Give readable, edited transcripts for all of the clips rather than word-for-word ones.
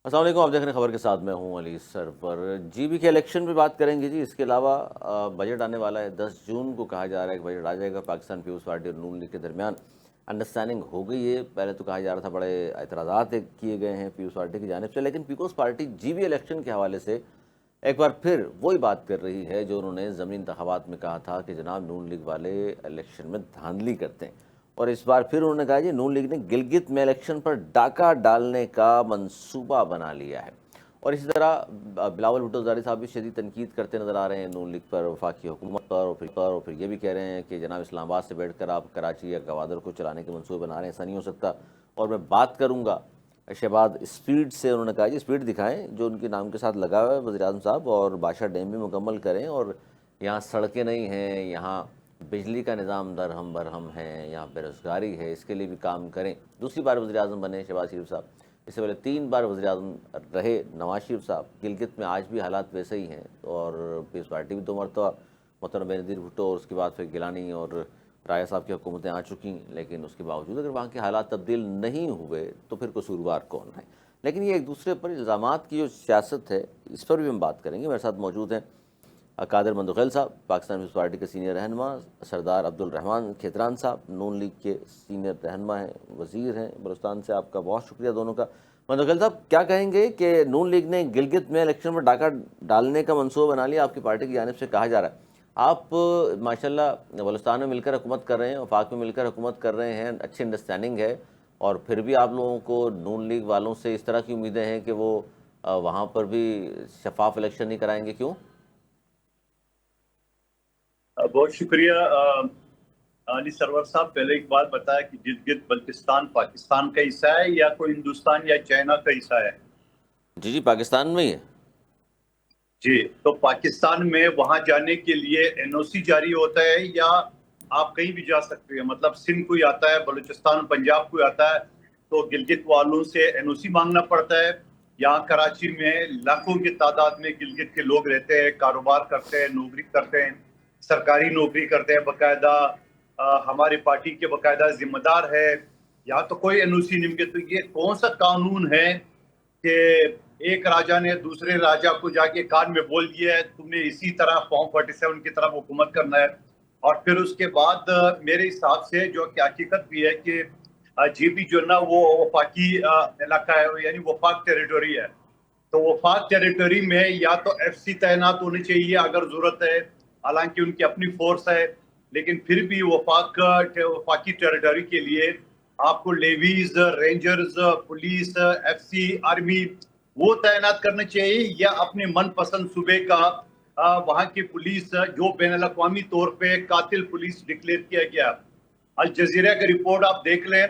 السلام علیکم، آپ دیکھ رہے ہیں خبر کے ساتھ، میں ہوں علی سر پر۔ جی بی کے الیکشن پہ بات کریں گے جی، اس کے علاوہ بجٹ آنے والا ہے 10 جون کو، کہا جا رہا ہے کہ بجٹ آ جائے گا۔ پاکستان پیپلز پارٹی اور نون لیگ کے درمیان انڈرسٹینڈنگ ہو گئی ہے۔ پہلے تو کہا جا رہا تھا بڑے اعتراضات کیے گئے ہیں پیپلز پارٹی کی جانب سے، لیکن Peoples Party G B election کے حوالے سے ایک بار پھر وہی بات کر رہی ہے جو انہوں نے ضمنی انتخابات میں کہا تھا کہ جناب نون لیگ والے الیکشن میں دھاندلی کرتے ہیں۔ اور اس بار پھر انہوں نے کہا جی نون لیگ نے گلگت میں الیکشن پر ڈاکہ ڈالنے کا منصوبہ بنا لیا ہے۔ اور اسی طرح بلاول بھٹو زرداری صاحب بھی شدید تنقید کرتے نظر آ رہے ہیں نون لیگ پر، وفاقی حکومت پر، اور پھر یہ بھی کہہ رہے ہیں کہ جناب اسلام آباد سے بیٹھ کر آپ کراچی یا گوادر کو چلانے کے منصوبے بنا رہے ہیں، ایسا نہیں ہو سکتا۔ اور میں بات کروں گا شہباز اسپیڈ سے، انہوں نے کہا جی اسپیڈ دکھائیں جو ان کے نام کے ساتھ لگا ہوا ہے وزیر اعظم صاحب، اور بادشاہ ڈیم بھی مکمل کریں، اور یہاں سڑکیں نہیں ہیں، یہاں بجلی کا نظام درہم برہم ہے، یہاں بے روزگاری ہے، اس کے لیے بھی کام کریں۔ دوسری بار وزیر اعظم بنے شہباز شریف صاحب، اس سے پہلے 3 بار وزیر اعظم رہے نواز شریف صاحب۔ گلگت میں آج بھی حالات ویسے ہی ہیں، اور پیپلز پارٹی بھی 2 مرتبہ، محترم بینظیر بھٹو اور اس کے بعد پھر گیلانی اور راجہ صاحب کی حکومتیں آ چکی، لیکن اس کے باوجود اگر وہاں کے حالات تبدیل نہیں ہوئے تو پھر قصوروار کون ہے؟ لیکن یہ ایک دوسرے پر الزامات کی جو سیاست ہے، اس پر بھی ہم بات کریں گے۔ میرے ساتھ موجود ہیں قادر مندوخیل صاحب، پاکستان پیپلز پارٹی کے سینئر رہنما، سردار عبد الرحمان کھیتران صاحب، نون لیگ کے سینئر رہنما ہیں، وزیر ہیں بلوچستان سے۔ آپ کا بہت شکریہ دونوں کا۔ مندوخیل صاحب، کیا کہیں گے کہ نون لیگ نے گلگت میں الیکشن میں ڈاکہ ڈالنے کا منصوبہ بنا لیا، آپ کی پارٹی کی جانب سے کہا جا رہا ہے۔ آپ ماشاءاللہ بلوچستان میں مل کر حکومت کر رہے ہیں، وفاق میں مل کر حکومت کر رہے ہیں، اچھی انڈرسٹینڈنگ ہے، اور پھر بھی آپ لوگوں کو نون لیگ والوں سے اس طرح کی امیدیں ہیں کہ وہ وہاں پر بھی شفاف الیکشن نہیں کرائیں گے، کیوں؟ بہت شکریہ علی سرور صاحب۔ پہلے ایک بات بتایا کہ گلگت بلتستان پاکستان کا حصہ ہے یا کوئی ہندوستان یا چائنا کا حصہ ہے؟ جی پاکستان میں ہی ہے۔ جی، تو پاکستان میں وہاں جانے کے لیے این او سی جاری ہوتا ہے یا آپ کہیں بھی جا سکتے ہیں؟ مطلب سندھ کوئی آتا ہے، بلوچستان پنجاب کوئی آتا ہے تو گلگت والوں سے این او سی مانگنا پڑتا ہے؟ یہاں کراچی میں لاکھوں کی تعداد میں گلگت کے لوگ رہتے ہیں، کاروبار کرتے ہیں، نوکری کرتے ہیں، سرکاری نوکری کرتے ہیں، باقاعدہ ہماری پارٹی کے باقاعدہ ذمہ دار ہے، یا تو کوئی این او سی نہیں ملے۔ تو یہ کون سا قانون ہے کہ ایک راجہ نے دوسرے راجہ کو جا کے کان میں بول دیا ہے تمہیں اسی طرح فارم 47 کی طرف حکومت کرنا ہے؟ اور پھر اس کے بعد میرے حساب سے جو کہ حقیقت بھی ہے کہ جی بی جو نا وہ وفاقی علاقہ ہے، یعنی وفاق ٹیریٹوری ہے، تو وفاق ٹیریٹوری میں یا تو ایف سی تعینات ہونی چاہیے اگر ضرورت ہے، حالانکہ ان کی اپنی فورس ہے، لیکن پھر بھی وفاقی ٹیریٹوری کے لیے آپ کو levies, rangers, police, F C, army وہ تعینات کرنا چاہیے، یا اپنے من پسند صوبے کا وہاں کی پولیس جو بین الاقوامی طور پہ قاتل پولیس ڈکلیئر کیا گیا۔ الجزیرہ کا رپورٹ آپ دیکھ لیں،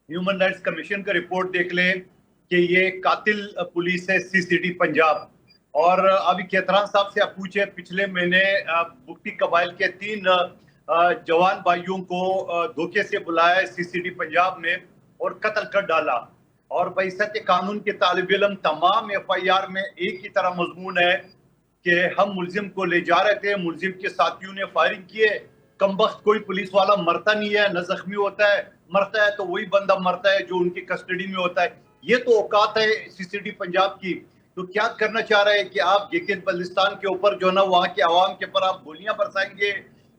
ہیومن رائٹس کمیشن کا رپورٹ دیکھ لیں کہ یہ قاتل پولیس ہے سی سی ڈی پنجاب۔ اور ابھی کھیتران صاحب سے آپ پوچھے، پچھلے مہینے بگٹی قبائل کے 3 جوان بھائیوں کو دھوکے سے بلایا سی سی ڈی پنجاب میں اور قتل کر ڈالا، اور بحیثیت قانون کے طالب علم تمام ایف آئی آر میں ایک ہی طرح مضمون ہے کہ ہم ملزم کو لے جا رہے تھے، ملزم کے ساتھیوں نے فائرنگ کیے، کمبخت کوئی پولیس والا مرتا نہیں ہے، نہ زخمی ہوتا ہے، مرتا ہے تو وہی بندہ مرتا ہے جو ان کی کسٹڈی میں ہوتا ہے۔ یہ تو اوقات ہے سی سی ڈی پنجاب کی۔ تو کیا کرنا چاہ رہے ہیں کہ آپ گلگت بلتستان کے اوپر جو نا وہاں کے عوام کے پر آپ گولیاں برسائیں گے،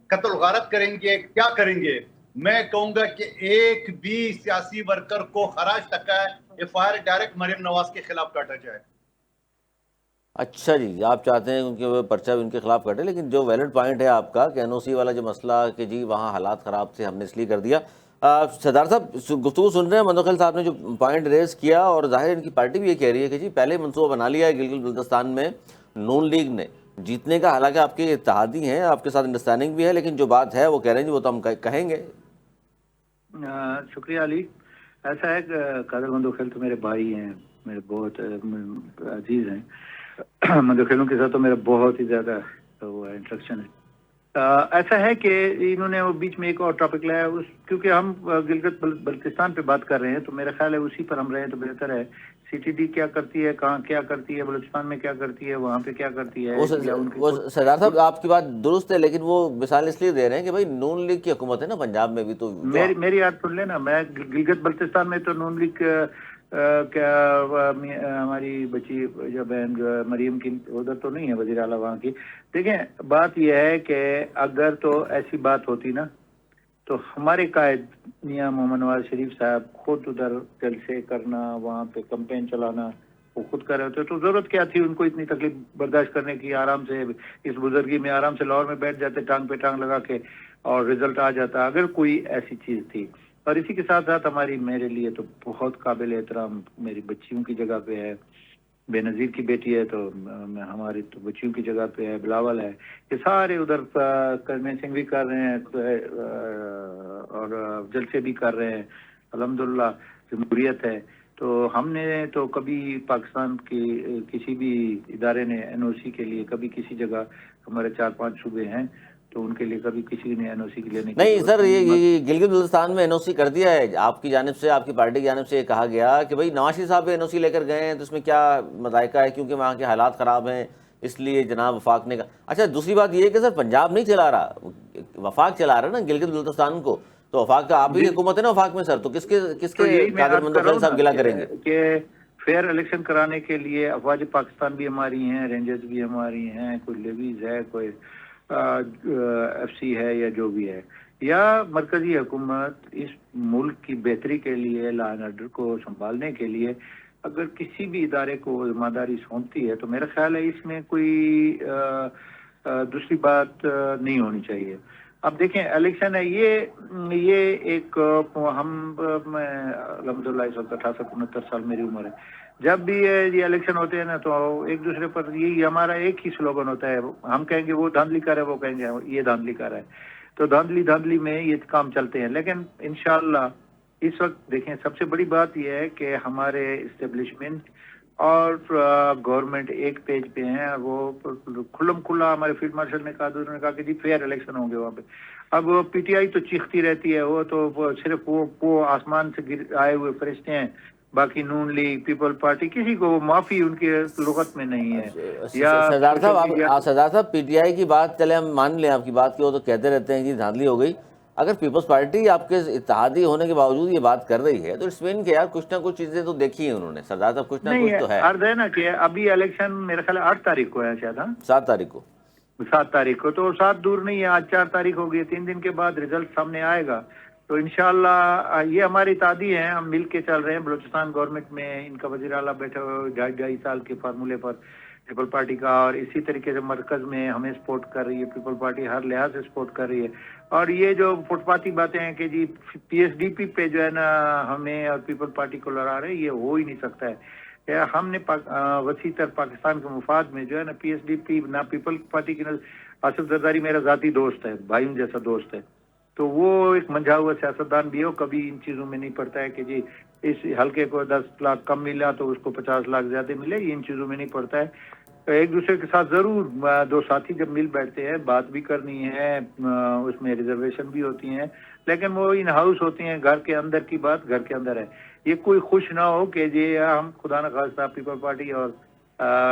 قتل و غارت کریں گے، کیا کریں گے؟ میں کہوں گا کہ ایک بھی سیاسی ورکر کو خراج تک ہے F I R direct Maryam Nawaz کے خلاف کاٹا جائے۔ اچھا جی، آپ چاہتے ہیں کیونکہ وہ پرچہ بھی ان کے خلاف کٹے، لیکن جو ویلڈ پوائنٹ ہے آپ کا کہ این او سی والا جو مسئلہ کہ جی وہاں حالات خراب تھے ہم نے اس لیے کر دیا۔ سردار صاحب گفتگو سن رہے ہیں، مندوخیل صاحب نے جو پوائنٹ ریز کیا، اور ظاہر ان کی پارٹی بھی یہ کہہ رہی ہے کہ جی پہلے منصوبہ بنا لیا ہے گلگت بلتستان میں نون لیگ نے جیتنے کا، حالانکہ آپ کے اتحادی ہیں، آپ کے ساتھ انڈرسٹینڈنگ بھی ہے، لیکن جو بات ہے وہ کہہ رہے ہیں جی وہ تو ہم کہیں گے۔ شکریہ علی۔ ایسا ہے کہ قادر مندوخیل تو میرے بھائی ہیں، میرے بہت عزیز ہیں، مندوخیلوں کے ساتھ تو میرا بہت ہی زیادہ وہ انٹریکشن ہے۔ ایسا ہے کہ انہوں نے وہ بیچ میں ایک اور ٹاپک لایا، کیونکہ ہم گلگت بلتستان پہ بات کر رہے ہیں تو میرا خیال ہے اسی پر ہم رہیں تو بہتر ہے۔ سی ٹی ڈی کیا کرتی ہے، کہاں کیا کرتی ہے، بلوچستان میں کیا کرتی ہے، وہاں پہ کیا کرتی ہے، یا ان کی وہ سردار صاحب آپ کی بات درست ہے، لیکن وہ مثال اس لیے دے رہے ہیں کہ بھائی نون لیگ کی حکومت ہے نا پنجاب میں بھی، تو میری یاد سن لینا، میں گلگت بلتستان میں تو نون لیگ کیا ہماری بچی جو بہن جو ہے مریم کی ادھر تو نہیں ہے وزیر اعلیٰ وہاں کی. دیکھیں بات یہ ہے کہ اگر تو ایسی بات ہوتی نا تو ہمارے قائد میاں محمد نواز شریف صاحب خود ادھر جلسے کرنا، وہاں پہ کمپین چلانا وہ خود کر رہے ہوتے، تو ضرورت کیا تھی ان کو اتنی تکلیف برداشت کرنے کی؟ آرام سے اس بزرگی میں آرام سے لاہور میں بیٹھ جاتے ٹانگ پہ ٹانگ لگا کے اور رزلٹ آ جاتا اگر کوئی ایسی چیز تھی. اور اسی کے ساتھ ساتھ ہماری میرے لیے تو بہت قابل احترام میری بچیوں کی جگہ پہ ہے، بے نظیر کی بیٹی ہے تو ہماری تو بچیوں کی جگہ پہ ہے، بلاول ہے، یہ سارے ادھر کرنے سنگھ بھی کر رہے ہیں اور جلسے بھی کر رہے ہیں. الحمدللہ جمہوریت ہے. تو ہم نے تو کبھی پاکستان کی کسی بھی ادارے نے این او سی کے لیے کبھی کسی جگہ، ہمارے 4-5 صوبے ہیں تو ان کے لیے کبھی کسی نے این او سی کے لیے نہیں سر، یہ گلگت بلتستان میں این او سی کر دیا ہے آپ کی جانب سے، آپ کی پارٹی کی جانب سے یہ کہا گیا کہ بھائی نواز شریف صاحب این او سی لے کر گئے ہیں تو اس میں کیا مذائقہ ہے کیونکہ وہاں کے حالات خراب ہیں اس لیے جناب وفاق نے کہا. اچھا دوسری بات یہ ہے کہ سر پنجاب نہیں چلا رہا، وفاق چلا رہا ہے نا گلگت بلتستان کو، تو وفاق کا آپ ہی حکومت ہے نا وفاق میں سر، تو کس کے قادر مندوخیل صاحب گلا کریں گے؟ کہ فیئر الیکشن کرانے کے لیے افواج پاکستان بھی ہماری ہیں، رینجرز بھی ہماری ہیں، کوئی لیویز ہے، کوئی ایف سی ہے یا جو بھی ہے، یا مرکزی حکومت اس ملک کی بہتری کے لیے لا اینڈ آرڈر کو سنبھالنے کے لیے اگر کسی بھی ادارے کو ذمہ داری سونپتی ہے تو میرا خیال ہے اس میں کوئی دوسری بات نہیں ہونی چاہیے. اب دیکھیں الیکشن ہے، یہ ایک میں الحمدللہ اس وقت 68-69 سال میری عمر ہے، جب بھی یہ الیکشن ہوتے ہیں نا تو ایک دوسرے پر یہی ہمارا ایک ہی سلوگن ہوتا ہے، ہم کہیں گے وہ دھاندلی کر رہا ہے، وہ کہیں گے یہ دھاندلی کر رہا ہے، تو دھاندلی میں یہ کام چلتے ہیں. لیکن انشاءاللہ اس وقت دیکھیں سب سے بڑی بات یہ ہے کہ ہمارے اسٹیبلشمنٹ اور گورنمنٹ ایک پیج پہ ہیں. وہ کھلم کھلا ہمارے فیلڈ مارشل نے کہا، انہوں نے کہا کہ جی فیئر الیکشن ہوں گے وہاں پہ. اب پی ٹی آئی تو چیختی رہتی ہے، وہ تو صرف وہ آسمان سے آئے ہوئے فرشتے ہیں، باقی نون لیگ پیپل پارٹی کسی کو معافی ان کی لغت میں نہیں ہے. سردار صاحب پی ٹی آئی کی بات چلے ہم مان لیں آپ کی بات کی، وہ تو کہتے رہتے ہیں کہ دھاندلی ہو گئی. اگر پیپلز پارٹی آپ کے اتحادی ہونے کے باوجود یہ بات کر رہی ہے تو اس مین کہ یار کچھ نہ کچھ چیزیں تو دیکھی ہیں انہوں نے. سردار صاحب کچھ نہ کچھ تو ہے. عرض ہے نا کہ ابھی الیکشن میرے خیال 8 تاریخ کو ہے شاید، 7 تاریخ کو، 7 تاریخ کو، تو 7 دور نہیں ہے، آج 4 تاریخ ہو گئی، 3 دن کے بعد رزلٹ سامنے آئے گا. تو انشاءاللہ یہ ہماری اتحادی ہیں، ہم مل کے چل رہے ہیں. بلوچستان گورنمنٹ میں ان کا وزیر اعلیٰ بیٹھے ہوئے 2.5 سال کے فارمولے پر پیپل پارٹی کا، اور اسی طریقے سے مرکز میں ہمیں سپورٹ کر رہی ہے پیپل پارٹی، ہر لحاظ سے سپورٹ کر رہی ہے. اور یہ جو فٹ پاتی باتیں ہیں کہ جی پی ایس ڈی پی پہ جو ہے نا ہمیں اور پیپل پارٹی کو لڑا رہے، یہ ہو ہی نہیں سکتا ہے. ہم نے وسیع تر پاکستان کے مفاد میں جو ہے نا پی ایس ڈی پی نہ پیپل پارٹی کی، آصف زرداری میرا ذاتی دوست ہے، بھائیوں جیسا دوست ہے، تو وہ ایک منجھا ہوا سیاستدان بھی ہو، کبھی ان چیزوں میں نہیں پڑتا ہے کہ جی اس حلقے کو 10 لاکھ کم ملا تو اس کو 50 لاکھ زیادہ ملے، ان چیزوں میں نہیں پڑتا ہے. ایک دوسرے کے ساتھ ضرور دو ساتھی جب مل بیٹھتے ہیں بات بھی کرنی ہے، اس میں ریزرویشن بھی ہوتی ہیں، لیکن وہ ان ہاؤس ہوتی ہیں، گھر کے اندر کی بات گھر کے اندر ہے. یہ کوئی خوش نہ ہو کہ جی ہم خدا نہ خواستہ پیپل پارٹی اور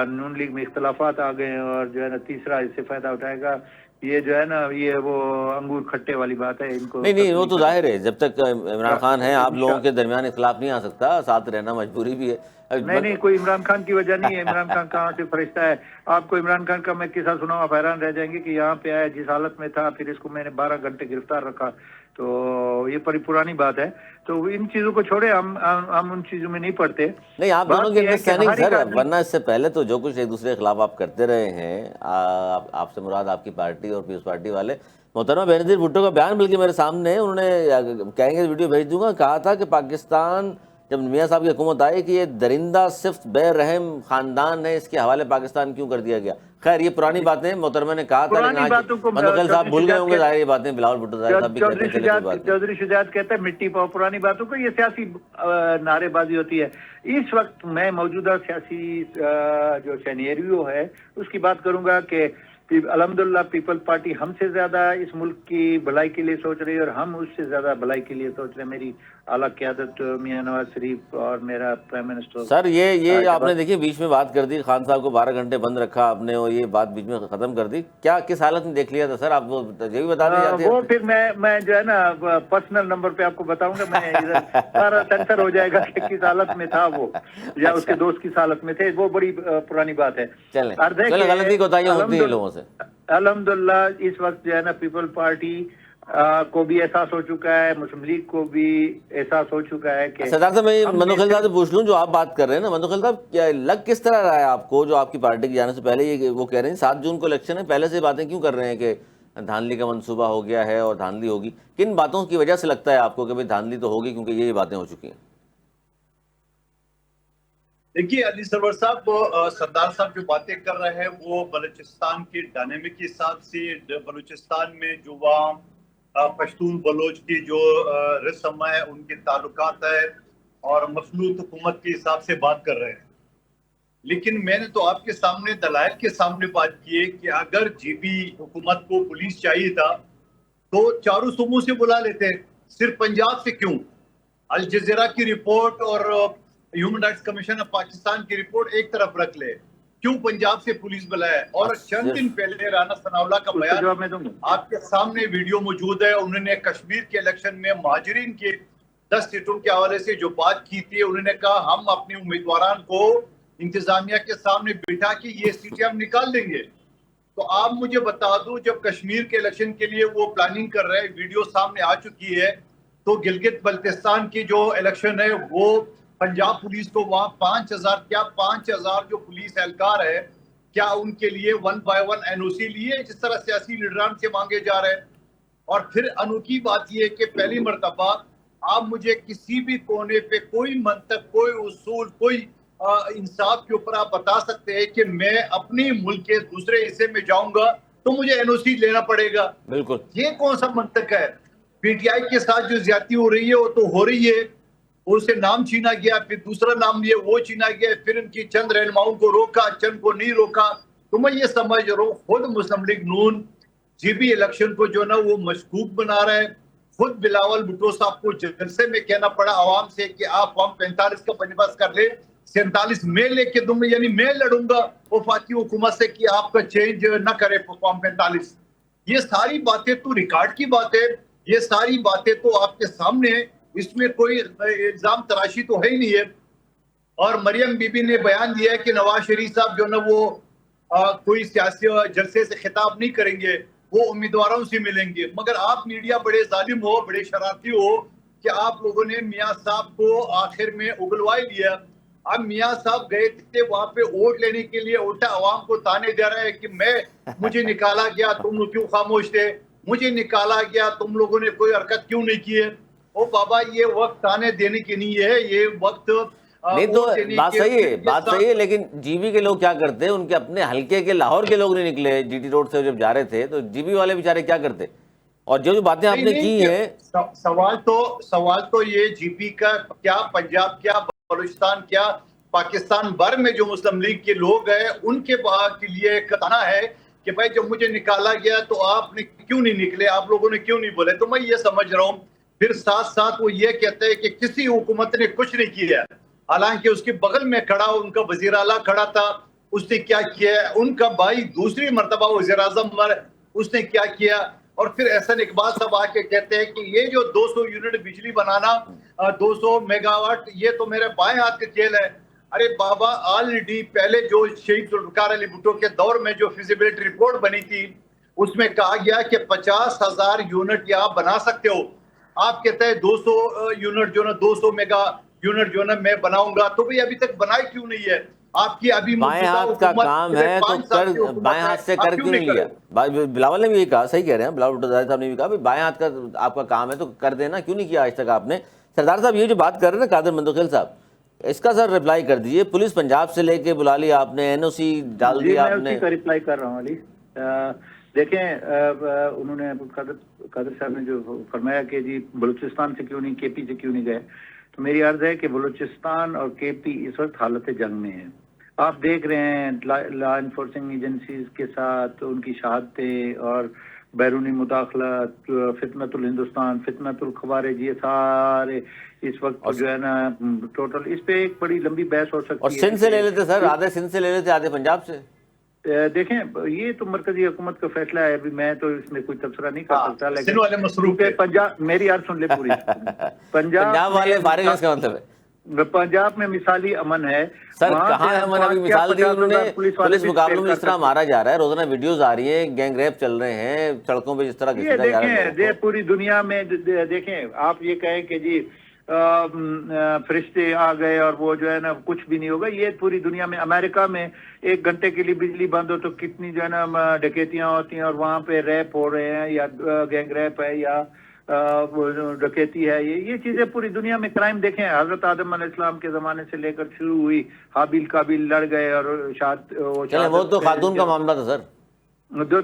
نون لیگ میں اختلافات آ گئے ہیں اور جو ہے نا تیسرا اس سے فائدہ اٹھائے گا، یہ جو ہے نا یہ وہ انگور کھٹے والی بات ہے. ان کو نہیں وہ تو ظاہر ہے، جب تک عمران خان ہیں آپ لوگوں کے درمیان اختلاف نہیں آ سکتا، ساتھ رہنا مجبوری بھی ہے. نہیں کوئی عمران خان کی وجہ نہیں ہے، عمران خان کہاں سے فرشتہ ہے. آپ کو عمران خان کا میں قصہ سناؤں آپ حیران رہ جائیں گے کہ یہاں پہ آیا جس حالت میں تھا، پھر اس کو میں نے 12 گھنٹے گرفتار رکھا، تو یہ بڑی پرانی بات ہے. تو ان چیزوں کو چھوڑے، ہم ان چیزوں میں نہیں پڑتے. نہیں آپ دونوں کی انڈرسٹینڈنگ سر، ورنہ اس سے پہلے تو جو کچھ ایک دوسرے کے خلاف آپ کرتے رہے ہیں، آپ سے مراد آپ کی پارٹی اور پیپلز پارٹی والے. محترمہ بینظیر بھٹو کا بیان بلکہ میرے سامنے ہے، انہوں نے کہیں گے ویڈیو بھیج دوں گا، کہا تھا کہ پاکستان جب میاں صاحب کی حکومت آئی کہ یہ درندہ صفت بے رحم خاندان ہے، اس کے حوالے پاکستان کیوں کر دیا گیا. خیر یہ پرانی باتیں محترمہ نے کہا تھا، لیکن آج مندوخیل صاحب بھول گئے ہوں گے ظاہر یہ باتیں. بلاول بھٹو صاحب بھی کہتے ہیں چلے کوئی بات نہیں. چودھری شجاعت کہتا ہے مٹی پاؤ پرانی باتوں کو، یہ سیاسی نعرے بازی ہوتی ہے. اس وقت میں موجودہ سیاسی جو سینیریو ہے اس کی بات کروں گا کہ الحمدللہ پیپل پارٹی ہم سے زیادہ اس ملک کی بھلائی کے لیے سوچ رہی ہے اور ہم اس سے زیادہ بھلائی کے لیے سوچ رہے ہیں. میری اعلیٰ قیادت میاں نواز شریف اور میرا پرائم منسٹر. سر یہ آپ نے دیکھیے بیچ میں بات کر دی, خان صاحب کو 12 گھنٹے بند رکھا آپ نے اور یہ بات بیچ میں ختم کر دی, کیا کس حالت میں دیکھ لیا تھا سر, آپ وہ یہ بھی بتا دیں جاتے وہ پھر میں جو ہے نا پرسنل نمبر پہ آپ کو بتاؤں گا. میں ادھر سارا سینسر ہو جائے گا کہ کس حالت میں تھا وہ یا اس کے دوست کس حالت میں تھے, وہ بڑی پرانی بات ہے. چلیں غلطی کوتاہیاں ہوتی ہیں لوگوں سے. الحمدللہ اس وقت جو ہے نا پیپل پارٹی کو بھی احساس ہو چکا ہے, مسلم لیگ کو بھی احساس ہو چکا ہے کہ سردار صاحب میں منوخیل صاحب سے پوچھ لوں, جو آپ بات کر رہے ہیں نا منوخیل صاحب, کیا لگ کس طرح رہا ہے آپ کو, جو آپ کی پارٹی کی جانے سے پہلے یہ وہ کہہ رہے ہیں 7 جون کو الیکشن ہے, پہلے سے باتیں کیوں کر رہے ہیں کہ دھاندلی کا منصوبہ ہو گیا ہے اور دھاندلی ہوگی, کن باتوں کی وجہ سے لگتا ہے آپ کو کہ بھائی دھاندلی تو ہوگی کیونکہ یہ باتیں ہو چکی ہیں؟ دیکھیے علی سرور صاحب, سردار صاحب جو باتیں کر رہے ہیں وہ بلوچستان کے ڈائنامک کے حساب سے, بلوچستان میں جو وہاں پشتون بلوچ کی جو رسم ہے ان کے تعلقات ہے اور مخلوط حکومت کے حساب سے بات کر رہے ہیں. لیکن میں نے تو آپ کے سامنے دلائل کے سامنے بات کی ہے کہ اگر جی بی حکومت کو پولیس چاہیے تھا تو چاروں صوبوں سے بلا لیتے, صرف پنجاب سے کیوں؟ الجزیرہ کی رپورٹ اور human rights commission of Pakistan کی رپورٹ ایک طرف رکھ لے, کیوں پنجاب سے پولیس بلائے؟ اور چند دن پہلے رانا ثناء اللہ کا بیان آپ کے سامنے ویڈیو موجود ہے, انہوں نے کشمیر کے الیکشن میں مہاجرین کے 10 سیٹوں کے حوالے سے جو بات کی تھی, انہوں نے کہا ہم اپنے امیدواران کو انتظامیہ کے سامنے بٹھا کے یہ سیٹیں ہم نکال دیں گے. تو آپ مجھے بتا دو, جب کشمیر کے الیکشن کے لیے وہ پلاننگ کر رہے ہیں, ویڈیو سامنے آ چکی ہے, تو گلگت بلتستان کی جو الیکشن ہے وہ پنجاب پولیس کو وہاں 5000 جو پولیس اہلکار ہے, کیا ان کے لیے 1 by 1 NOC لیے جس طرح سیاسی لیڈران سے مانگے جا رہے ہیں؟ اور پھر انوکھی بات یہ ہے کہ پہلی مرتبہ آپ مجھے کسی بھی کونے پہ کوئی منطق, کوئی اصول, کوئی انصاف کے اوپر آپ بتا سکتے ہیں کہ میں اپنی ملک کے دوسرے حصے میں جاؤں گا تو مجھے NOC لینا پڑے گا؟ بالکل, یہ کون سا منطق ہے؟ پی ٹی آئی کے ساتھ جو زیادتی ہو رہی ہے وہ تو ہو رہی ہے, اسے نام چھینا گیا, پھر دوسرا نام لیا وہ چھینا گیا, پھر ان کی چند رہنماؤں کو روکا, چند کو نہیں روکا. تو میں یہ سمجھ رہا ہوں خود مسلم لیگ نون جی بی الیکشن کو جو نا وہ مشکوک بنا رہا ہے. خود بلاول بھٹو صاحب کو جلسے میں کہنا پڑا عوام سے کہ آپ فارم 45 کا بندوبست کر لیں, 47 میں لے کے دوں گا, یعنی میں لڑوں گا وفاقی حکومت سے کہ آپ کا چینج نہ کرے فارم 45. یہ ساری باتیں تو ریکارڈ کی باتیں, یہ ساری باتیں تو آپ کے سامنے, اس میں کوئی الزام تراشی تو ہے ہی نہیں ہے. اور مریم بی بی نے بیان دیا ہے کہ نواز شریف صاحب جو نا وہ کوئی سیاسی جلسے سے خطاب نہیں کریں گے, وہ امیدواروں سے ملیں گے. مگر آپ میڈیا بڑے ظالم ہو, بڑے شرارتی ہو کہ آپ لوگوں نے میاں صاحب کو آخر میں اگلوا لیا. اب میاں صاحب گئے تھے وہاں پہ ووٹ لینے کے لیے, الٹا عوام کو تانے دے رہے ہیں کہ مجھے نکالا گیا, تم کیوں خاموش تھے, مجھے نکالا گیا, تم لوگوں نے کوئی حرکت کیوں نہیں کی ہے. او بابا یہ وقت تانے دینے کی نہیں ہے, یہ وقت نہیں تو بات صحیح ہے, لیکن جی بی کے لوگ کیا کرتے ہیں, ان کے اپنے حلقے کے لاہور کے لوگ نہیں نکلے جی ٹی روڈ سے جب جا رہے تھے, تو جی بی والے بیچارے کیا کرتے؟ اور جو باتیں آپ نے کی ہیں, سوال تو یہ جی پی کا کیا, پنجاب کیا, بلوچستان کیا, پاکستان بھر میں جو مسلم لیگ کے لوگ ہیں ان کے لیے کہنا ہے کہ بھائی جب مجھے نکالا گیا تو آپ نے کیوں نہیں نکلے, آپ لوگوں نے کیوں نہیں بولے. تو میں یہ سمجھ رہا ہوں پھر ساتھ ساتھ وہ یہ کہتے ہیں کہ کسی حکومت نے کچھ نہیں کیا, حالانکہ اس کے بغل میں کھڑا ان کا وزیر اعلیٰ کھڑا تھا, اس نے کیا کیا ہے, ان کا بھائی دوسری مرتبہ وزیر اعظم اس نے کیا کیا. اور پھر احسن اقبال صاحب آ کے کہتے ہیں کہ یہ جو 200 یونٹ بجلی بنانا, 200 میگا واٹ, یہ تو میرے بائیں ہاتھ کا کھیل ہے. ارے بابا آلریڈی پہلے جو شہید ذوالفقار علی بھٹو کے دور میں جو فیزیبلٹی رپورٹ بنی تھی اس میں کہا گیا کہ 50,000 یونٹ یہ آپ بنا سکتے ہو. آپ کہتے ہیں 200 یونٹ جو نا 200 میگا یونٹ جو نا میں بناؤں گا, تو بھی ابھی تک بنائی کیوں نہیں ہے؟ آپ کی ابھی بائیں ہاتھ کا کام ہے تو بائیں ہاتھ سے کر کیوں نہیں لیا؟ بلاول نے بھی یہی کہا, صحیح کہہ رہے ہیں بلاول بھٹو صاحب نے بھی کہا بائیں ہاتھ کا آپ کا کام ہے تو کر دینا, کیوں نہیں کیا آج تک آپ نے؟ سردار صاحب یہ جو بات کر رہے ہیں نا قادر منتقل صاحب, اس کا سر رپلائی کر دیجئے. پولیس پنجاب سے لے کے بلا لیا آپ نے, NOC ڈال دیا آپ نے. میں اسی کا رپلائی کر رہا ہوں علی. دیکھیں انہوں نے قادر صاحب نے جو فرمایا کہ جی بلوچستان سے کیوں نہیں, کے پی سے کیوں نہیں گئے, تو میری عرض ہے کہ بلوچستان اور کے پی اس وقت حالت جنگ میں ہیں. آپ دیکھ رہے ہیں لا انفورسنگ ایجنسیز کے ساتھ ان کی شہادتیں اور بیرونی مداخلت، فتنۃ الہندوستان، فتنۃ الخوارج، یہ سارے اس وقت جو ہے نا ٹوٹل اس پہ ایک بڑی لمبی بحث ہو اور سکتی ہے. سندھ سے لے لیتے سر، آدھے سندھ سے لے لیتے، آدھے پنجاب سے. دیکھیں یہ تو مرکزی حکومت کا فیصلہ ہے، ابھی میں تو اس میں کوئی تبصرہ نہیں کر سکتا، سندھ لیکن والے مصروف کیونکہ ہے. پنجاب، میری عرض سن لے پوری، پنجاب والے فارغ ہیں، اس کا مطلب ہے پنجاب میں مثالی امن ہے. سر وہاں کہاں سے امن؟ ابھی مثال دی انہوں نے، 50,000 پولیس والے پولیس بھی مقابلوں spare میں کر جس طرح سکتے. مارا جا رہا ہے، روزانہ ویڈیوز آ رہی ہیں، گینگ ریپ چل رہے ہیں سڑکوں پہ، جس طرح یہ گھسیٹا جا رہا ہے دیکھیں لوگوں کو. پوری دنیا میں دیکھیں، آپ یہ کہیں کہ جی فرشتے آ گئے اور وہ جو ہے نا کچھ بھی نہیں ہوگا، یہ پوری دنیا میں، امریکہ میں 1 گھنٹے کے لیے بجلی بند ہو تو کتنی جو ہے نا ڈکیتیاں ہوتی ہیں، اور وہاں پہ ریپ ہو رہے ہیں، یا گینگ ریپ ہے، یا ڈکیتی ہے. یہ چیزیں پوری دنیا میں کرائم. دیکھیں حضرت آدم علیہ السلام کے زمانے سے لے کر شروع ہوئی، حابیل قابیل لڑ گئے اور چلیں وہ تو خاتون کا معاملہ تھا سر.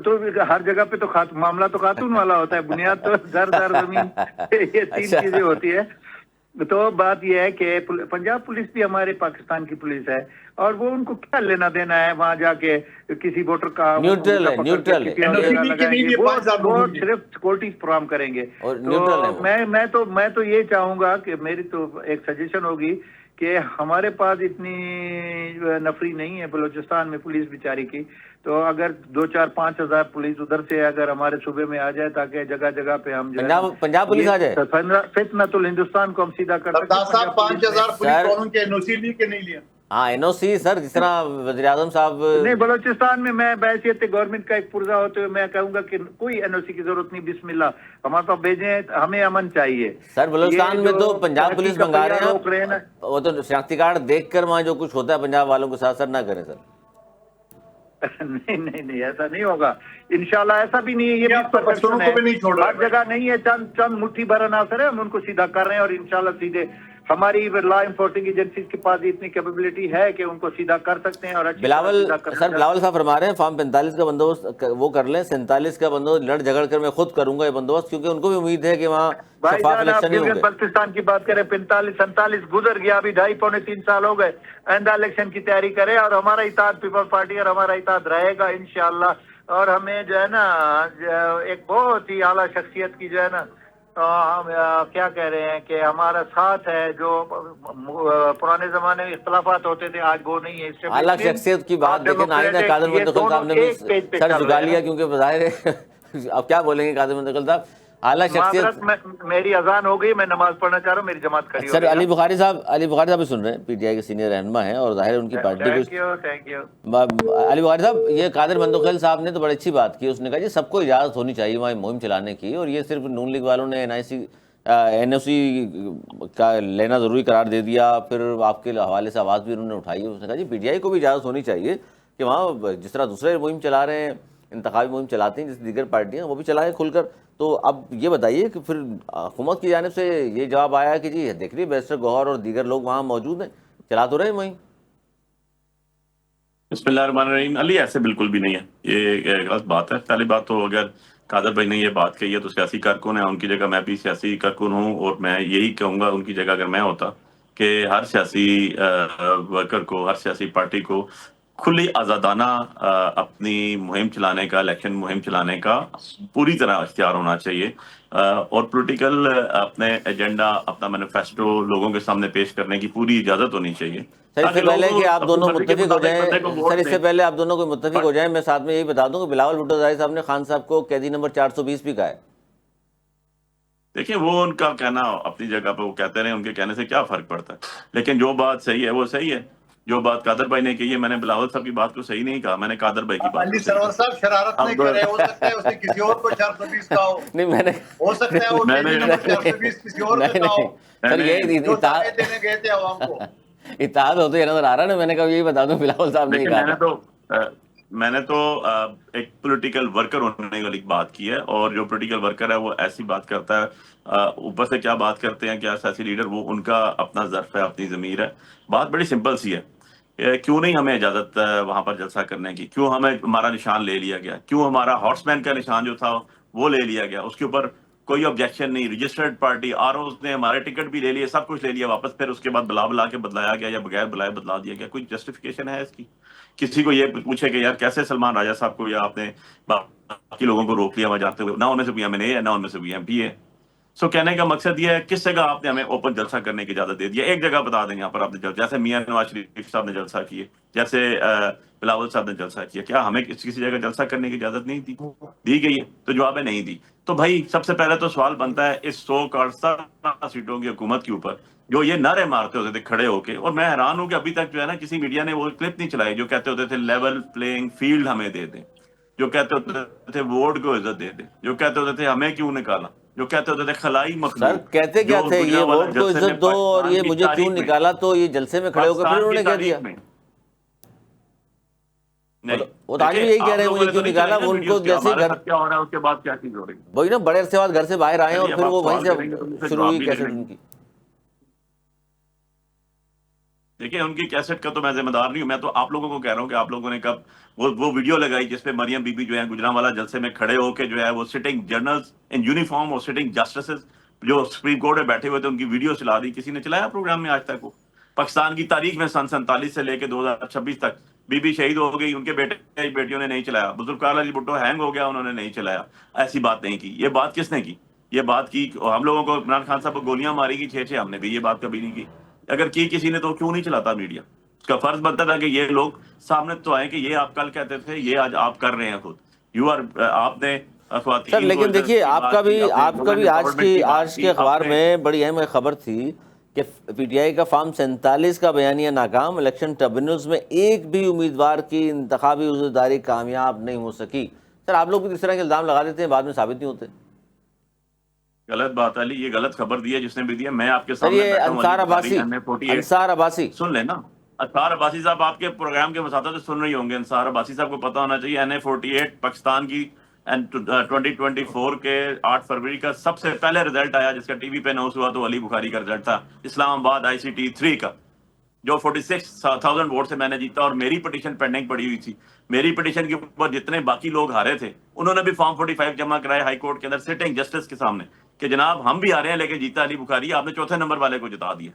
تو ہر جگہ پہ تو معاملہ تو خاتون والا ہوتا ہے، بنیاد تو زر زمین، یہ 3 چیزیں ہوتی ہے. تو بات یہ ہے کہ پنجاب پولیس بھی ہمارے پاکستان کی پولیس ہے، اور وہ ان کو کیا لینا دینا ہے وہاں جا کے کسی ووٹر کا نیوٹرل ہے، نیوٹرل ہے، وہ صرف سیکورٹی فراہم کریں گے. اور نیوٹرل ہے تو وہ. میں تو یہ چاہوں گا کہ میری تو ایک سجیشن ہوگی کہ ہمارے پاس اتنی نفری نہیں ہے بلوچستان میں پولیس بیچاری کی، تو اگر 2-4-5 ہزار پولیس ادھر سے اگر ہمارے صوبے میں آ جائے، تاکہ جگہ جگہ پہ ہم پنجاب پولیس آ جائے، فتنۃ الہندوستان کو ہم سیدھا کر سکتے ہیں. صاحب 5,000 پولیس والوں کے NOC لی کہ نہیں لیا؟ ہاں NOC سر، جس طرح وزیر اعظم صاحب. نہیں، بلوچستان میں بحیثیت گورنمنٹ کا ایک پرزہ ہوتے ہوئے میں کہوں گا کہ کوئی NOC کی ضرورت نہیں. بسم اللہ ہمارے پاس بھیجیں، ہمیں امن چاہیے. سر بلوچستان میں تو پنجاب پولیس منگا رہے ہیں ہیں، وہ تو شناختی کارڈ دیکھ کر وہاں جو کچھ ہوتا ہے پنجاب والوں کے ساتھ، سر نہ کریں سر. نہیں ایسا نہیں ہوگا انشاءاللہ، ایسا بھی نہیں ہے. یہ آپ تو بچوں کو بھی نہیں چھوڑ رہے. ہر جگہ نہیں ہے، چند مٹھی بھر عناصر ہے، ہم ان کو سیدھا کر رہے ہیں، اور انشاءاللہ سیدھے ہماری لا انفورسنگ ایجنسیز کے پاس اتنی کیپیبلٹی ہے کہ ان کو سیدھا کر سکتے ہیں. اور بلاول صاحب فرما رہے ہیں فارم 45 کا بندوبست وہ کر لیں، 47 کا بندوبست لڑ جھگڑ کر میں خود کروں گا یہ بندوبست، کیونکہ ان کو بھی امید ہے کہ وہاں شفاف الیکشن ہی ہوں گے. بلتستان کی بات کریں، 45-47 گزر گیا، ابھی 2.5-3 سال ہو گئے. آئندہ الیکشن کی تیاری کرے، اور ہمارا اتحاد پیپل پارٹی اور ہمارا اتحاد رہے گا انشاءاللہ. اور ہمیں جو ہے نا ایک بہت ہی اعلیٰ شخصیت کی جو ہے نا ہم کیا کہہ رہے ہیں کہ ہمارا ساتھ ہے، جو پرانے زمانے میں اختلافات ہوتے تھے آج وہ نہیں ہے. اعلیٰ شخصیت کی بات دیکھیں، آئندہ قادر منتقل صاحب نے بھی سر جھکا لیا، کیونکہ بظاہر ہے اب کیا بولیں گے قادر منتقل صاحب. اعلیٰ شخصیت. میری اذان ہو گئی، میں نماز پڑھنا چاہ رہا ہوں، میری جماعت کھڑی ہو گئی. سر علی بخاری صاحب بھی سن رہے ہیں، PTI کے سینئر رہنما ہیں، اور ظاہر ہے ان کی پارٹی کو. Thank you. علی بخاری صاحب، یہ قادر منتقل صاحب نے تو بڑی اچھی بات کی، اس نے کہا جی سب کو اجازت ہونی چاہیے وہاں مہم چلانے کی، اور یہ صرف نون لیگ والوں نے NOC کا لینا ضروری قرار دے دیا. پھر آپ کے حوالے سے آواز بھی انہوں نے اٹھائی، اس نے کہا جی PTI کو بھی اجازت ہونی چاہیے کہ وہاں جس طرح دوسرے مہم چلا رہے ہیں، انتخابی مہم چلاتے ہیں جس دیگر پارٹیاں، وہ بھی چلائیں کھل کر. تو اب یہ بتائیے کہ پھر حکومت کی جانب سے یہ جواب آیا کہ جی دیکھ لیے بیرسٹر گوہر اور دیگر لوگ وہاں موجود ہیں، چلا تو رہے ہیں مہم. بسم اللہ الرحمن الرحیم. علی ایسے بالکل بھی نہیں ہے، یہ غلط بات ہے. پہلی بات تو اگر قادر بھائی نے یہ بات کہی ہے تو سیاسی کارکن ہے، ان کی جگہ میں بھی سیاسی کارکن ہوں، اور میں یہی کہوں گا ان کی جگہ اگر میں ہوتا کہ ہر سیاسی ورکر کو، ہر سیاسی پارٹی کو کھلی آزادانہ اپنی مہم چلانے کا، الیکشن مہم چلانے کا پوری طرح اختیار ہونا چاہیے، اور پولیٹیکل اپنے ایجنڈا، اپنا مینیفیسٹو لوگوں کے سامنے پیش کرنے کی پوری اجازت ہونی چاہیے. سر اس سے پہلے کہ آپ دونوں متفق ہو جائیں، سر اس سے پہلے آپ دونوں کو متفق ہو جائیں، میں ساتھ میں یہی بتا دوں کہ بلاول بھٹو زاہد صاحب نے خان صاحب کو قیدی نمبر 420 بھی کہا ہے. دیکھیں وہ ان کا کہنا اپنی جگہ پہ، وہ کہتے رہے، ان کے کہنے سے کیا فرق پڑتا ہے، لیکن جو بات صحیح ہے وہ صحیح ہے. جو بات قادر بھائی نے کہی ہے، میں نے بلاول صاحب کی بات کو صحیح نہیں کہا، میں نے قادر بھائی کی بات علی کو صحیح سرور کہا. صاحب شرارت نہیں کر رہے، ہو سکتا ہے اس نے کسی اور کو 420 کہا ہو. نہیں میں نے ہو سکتا ہے وہ قیدی نمبر 420 کسی اور کو کہا ہو. سر یہ جو دعوے دینے گئے تھے عوام کو. اتحاد ہوتے یہ نظر آ رہا ہے نا. میں نے کہا یہی بتا دوں بلاول صاحب نے کہا. میں نے تو ایک پولیٹیکل ورکر ہونے والی بات کی ہے، اور جو پولیٹیکل ورکر ہے وہ ایسی بات کرتا ہے، اوپر سے کیا بات کرتے ہیں کیا سیاسی لیڈر، وہ ان کا اپنا ظرف ہے، اپنی ضمیر ہے. بات بڑی سمپل سی ہے، کیوں نہیں ہمیں اجازت وہاں پر جلسہ کرنے کی، کیوں ہمیں ہمارا نشان لے لیا گیا، کیوں ہمارا ہارس مین کا نشان جو تھا وہ لے لیا گیا، اس کے اوپر کوئی آبجیکشن نہیں, رجسٹرڈ پارٹی, آر اوز نے ہمارے ٹکٹ بھی لے لیے, سب کچھ لے لیا واپس, پھر اس کے بعد بلا کے بدلایا گیا یا بغیر بلائے بدلا دیا گیا. کوئی جسٹیفیکیشن ہے اس کی؟ کسی کو یہ پوچھے کہ یار کیسے سلمان راجہ صاحب کو یا آپ نے باقی لوگوں کو روک لیا وہاں جاتے ہوئے, نہ ان میں سے کوئی ایم این اے ہے, نہ ان میں سے کوئی ایم پی ہے. سو کہنے کا مقصد یہ ہے کس جگہ آپ نے ہمیں اوپن جلسہ کرنے کی اجازت دے دیا؟ ایک جگہ بتا دیں یہاں پر آپ نے جلسہ, جیسے میاں نواز شریف صاحب نے جلسہ کیے, جیسے بلاول صاحب نے جلسہ کیا, کیا ہمیں کسی جگہ جلسہ کرنے کی اجازت نہیں دی گئی ہے؟ تو جواب ہے نہیں دی. تو بھائی سب سے پہلے تو سوال بنتا ہے اس 100 کارڈ 17 سیٹوں کی حکومت کے اوپر جو یہ نعرے مارتے ہوتے تھے کھڑے ہو کے, اور میں حیران ہوں کہ ابھی تک جو ہے نا کسی میڈیا نے وہ کلپ نہیں چلائی جو کہتے ہوتے تھے لیول پلینگ فیلڈ ہمیں دے دیں, جو کہتے ہوتے تھے ووٹ کو عزت دے دیں, جو کہتے ہوتے تھے ہمیں کیوں نکالا, جو کہتے ہوتے تھے خلائی سر مخلوق. کہتے کیا جو تھے, یہ گجرانوالہ ووٹ کو جلسے میں عزت دو اور پاکستان یہ کی مجھے کیوں تاریخ میں, نکالا, تو یہ جلسے میں کھڑے ہو کے پھر انہوں نے کہہ دیا. وہ تو آج بھی یہی کہہ رہے ہیں مجھے کیوں نکالا, وہ ان کو جیسے گھر کیا ہو رہا ہے اس کے بعد کیا چیز ہو رہی ہے. وہی نا بڑے عرصے بعد گھر سے باہر آئے ہیں اور چلیے پھر اب وہ آپ وہیں سوال کریں گے تو سے مجھ سے شروع جواب ہوئی بھی کیسٹ لیں گے. ان کی. دیکھیں ان کی کیسٹ کا تو میں ذمہ دار نہیں ہوں, میں تو آپ لوگوں کو کہہ رہا ہوں کہ آپ لوگوں نے کب وہ ویڈیو لگائی جس پہ مریم بی بی جو ہے گجرانوالہ جلسے میں کھڑے ہو کے جو ہے وہ سٹنگ جرنلز ان یونیفارم اور سٹنگ جسٹسز جو سپریم کورٹ میں بیٹھے ہوئے تھے ان کی ویڈیو چلا دی. کسی نے چلایا پروگرام میں آج تک؟ وہ پاکستان کی تاریخ میں سن 47 سے لے کے 2026 تک بی بی شہید ہو گئی, ان کے بیٹے بیٹیوں نے نہیں چلایا. بزرگزار علی بھٹو ہینگ ہو گیا, انہوں نے نہیں چلایا. ایسی بات نہیں کی. یہ بات کس نے کی؟ یہ بات کی ہم لوگوں کو عمران خان صاحب کو گولیاں ماری گی 6 ہم نے بھی یہ بات کبھی نہیں کی. اگر کی کسی نے تو کیوں نہیں چلاتا میڈیا؟ اس کا فرض بنتا تھا کہ یہ لوگ سامنے تو آئے کہ یہ آپ کل کہتے تھے, یہ آج آپ کر رہے ہیں خود. یو آر آپ نے خواتین سر لیکن دیکھیے آپ کا بھی آج کے اخبار میں بڑی اہم خبر تھی کہ پی ٹی آئی کا فارم 47 کا بیانیہ ناکام, الیکشن ٹربیونلز میں ایک بھی امیدوار کی انتخابی عزرداری کامیاب نہیں ہو سکی. سر آپ لوگ بھی اس طرح کے الزام لگا دیتے ہیں, بعد میں ثابت نہیں ہوتے. غلط بات علی, یہ غلط خبر دی ہے جس نے بھی دیا. میں آپ کے سر سامنے یہ بیٹھا ہوں, انصار عباسی سن لیں نا. انصار عباسی صاحب آپ کے پروگرام کے مساطر سے سن رہی ہوں گے. انصار عباسی صاحب کو پتا ہونا چاہیے NA48 پاکستان کی 2024 کے 8 فروری کا سب سے پہلے رزلٹ آیا جس کا ٹی وی پہ اناؤنس ہوا تو علی بخاری کا رزلٹ تھا, اسلام آباد ICT 3 کا, جو 46,000 ووٹ سے میں نے جیتا. اور میری پٹیشن پینڈنگ پڑی ہوئی تھی. میری پٹیشن کے اوپر جتنے باقی لوگ ہارے تھے انہوں نے بھی فارم 45 جمع کرائے ہائی کورٹ کے اندر سٹنگ جسٹس کے سامنے کہ جناب ہم بھی ہارے ہیں لیکن جیتا علی بخاری, آپ نے چوتھے نمبر والے کو جتا دیا.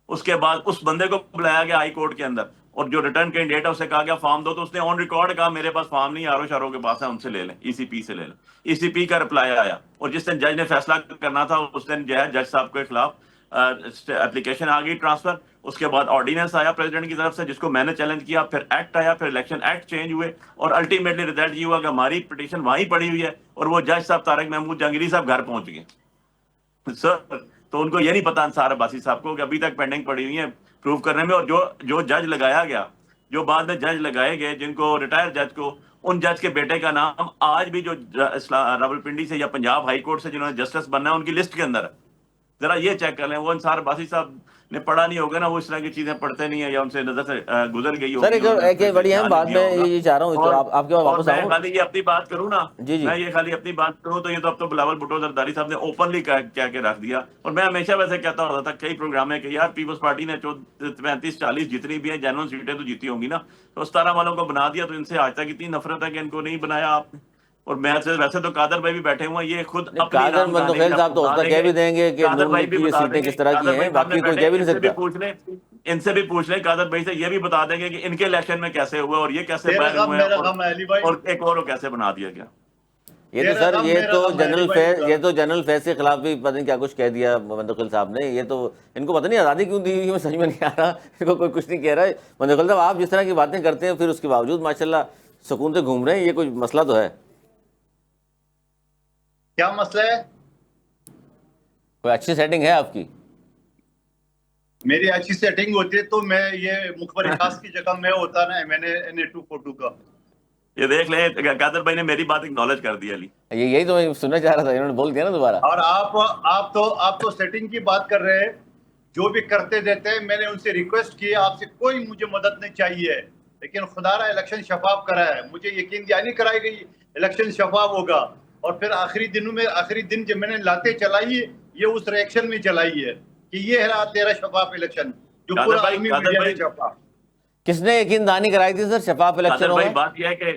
اس کے بعد اس بندے کو بلایا گیا ہائی کورٹ کے اندر اور جو ریٹرن کینڈیڈیٹ ہے اسے کہا گیا فارم دو, تو اس نے آن ریکارڈ کہا میرے پاس فارم نہیں, آرو شارو کے پاس ہے, ان سے لے لیں, ECP سے لے لیں. ECP کا رپلائی آیا اور جس دن جج نے فیصلہ کرنا تھا اس دن جو ہے جج صاحب کے خلاف اپلیکیشن آ گئی ٹرانسفر. اس کے بعد آرڈیننس آیا پریزیڈنٹ کی طرف سے جس کو میں نے چیلنج کیا, پھر ایکٹ آیا, پھر الیکشن ایکٹ چینج ہوئے اور الٹیمیٹلی رزلٹ یہ ہوا کہ ہماری پٹیشن وہیں پڑی ہوئی ہے اور وہ جج صاحب طارق محمود جہانگیری صاحب گھر پہنچ گئے سر. تو ان کو یہ نہیں پتا انصار عباسی صاحب کو کہ ابھی تک پینڈنگ پڑی ہوئی ہے پروف کرنے میں. اور جو جج لگایا گیا, جو بعد میں جج لگائے گئے جن کو ریٹائر جج کو, ان جج کے بیٹے کا نام آج بھی جو راولپنڈی سے یا پنجاب ہائی کورٹ سے جنہوں نے جسٹس بننا ہے ان کی لسٹ کے اندر ہے. ذرا یہ چیک کر لیں. وہ انصار عباسی صاحب نے پڑھا نہیں ہوگا نا, وہ اس طرح کی چیزیں پڑھتے نہیں ہیں یا ان سے نظر سے گزر گئی ہوگی. سر ایک بڑی اہم بات میں یہ چاہ رہا ہوں, تو آپ کے پاس واپس آؤں. میں خالی یہ اپنی بات کروں نا, جی میں یہ خالی اپنی بات کروں تو یہ تو اب تو بلاول بھٹو زرداری صاحب نے اوپنلی کہہ کے رکھ دیا. اور میں ہمیشہ ویسے کہتا ہوتا تھا کئی پروگرام میں کہ یار پیپلز پارٹی نے 35-40 جتنی بھی ہیں جینون سیٹیں تو جیتی ہوں گی نا, تو 17 والوں کو بنا دیا, تو ان سے آج تک اتنی نفرت ہے کہ ان کو نہیں بنایا آپ نے. اور میں ویسے تو قادر بھائی بھی بیٹھے ہوئے ہیں, یہ خود قادر مندوخیل صاحب تو اس کا کہہ بھی دیں گے کہ نون لیگ کی یہ سیٹیں کس طرح کی ہیں, باقی کوئی کہہ بھی نہیں سکتا. ان سے بھی پوچھ لیں, قادر بھائی سے یہ بھی بتا دیں گے کہ ان کے الیکشن میں کیسے ہوئے اور یہ کیسے باہر ہوئے اور ایک اور کیسے بنا دیا گیا. یہ تو سر یہ تو جنرل فیض کے خلاف بھی پتہ نہیں کیا کچھ کہہ دیا مندوخیل صاحب نے. یہ تو ان کو پتہ نہیں آزادی کیوں دی ہوئی ہے, سمجھ میں نہیں آ رہا, ان کو کوئی کچھ نہیں کہہ رہا ہے. مندوخیل صاحب آپ جس طرح کی باتیں کرتے ہیں پھر اس کے باوجود ماشاءاللہ سکون سے گھوم رہے ہیں, یہ کوئی مسئلہ تو ہے. کیا مسئلہ ہے؟ کوئی اچھی سیٹنگ ہے آپ کی؟ میری اچھی سیٹنگ ہوتی ہے تو میں یہ مخبر خاص کی جگہ میں ہوتا نا, میں نے NA242 کا. یہ دیکھ لیں قادر بھائی نے میری بات اکنالج کر دی علی. یہی تو میں سننا چاہ رہا تھا, انہوں نے بول دیا نا دوبارہ. اور آپ تو سیٹنگ کی بات کر رہے ہیں, جو بھی کرتے دیتے ہیں. میں نے ان سے ریکویسٹ کی آپ سے کوئی مجھے مدد نہیں چاہیے, لیکن خدا رہا الیکشن شفاف کرا ہے. مجھے یقین دہانی کرائی گئی الیکشن شفاف ہوگا, اور پھر آخری دن جب میں نے لاتے چلائی, یہ اس ریئیکشن میں چلائی ہے کہ یہ ہے تیرا شفاف الیکشن جو پورا عالمی میڈیا نے چھاپا. کس نے یقین دہانی کرائی تھی سر شفاف الیکشن ہوگا؟ بات یہ ہے کہ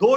2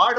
8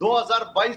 2022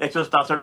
167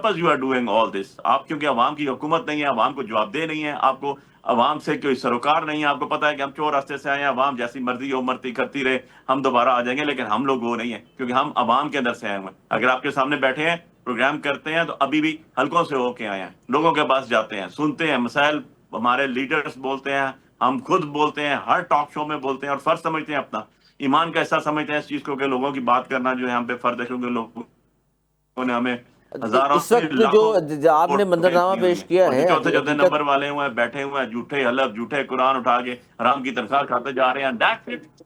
purpose you are doing all this. آپ کیونکہ عوام کی حکومت نہیں ہے, عوام کو جواب دہ نہیں ہے, آپ کو عوام سے کوئی سروکار نہیں ہے, آپ کو پتا ہے کہ ہم چور راستے سے آئے ہیں, عوام جیسی مرضی ہو مرضی کرتی رہے, ہم دوبارہ آ جائیں گے, لیکن ہم لوگ وہ نہیں ہیں کیونکہ ہم عوام کے اندر سے آئے ہوئے ہیں. اگر آپ کے سامنے بیٹھے ہیں پروگرام کرتے ہیں تو ابھی بھی حلقوں سے ہو کے آئے ہیں, لوگوں کے پاس جاتے ہیں, سنتے ہیں مسائل, ہمارے لیڈرز بولتے ہیں, ہم خود بولتے ہیں, ہر ٹاک شو میں بولتے ہیں, اور فرض سمجھتے ہیں اپنا ایمان کا حصہ سمجھتے ہیں اس چیز کو کہ لوگوں کی بات کرنا جو ہے ہم پہ فرض ہے, کیونکہ لوگوں نے ہمیں ہزاروں اس وقت جو آپ نے منظرنامہ پیش کیا ہے, چوتھے چوتھے نمبر والے ہوئے ہیں, بیٹھے ہوئے ہیں, جھوٹے حلف, جھوٹے قرآن اٹھا کے حرام کی تنخواہ کھاتے جا رہے ہیں. That's it.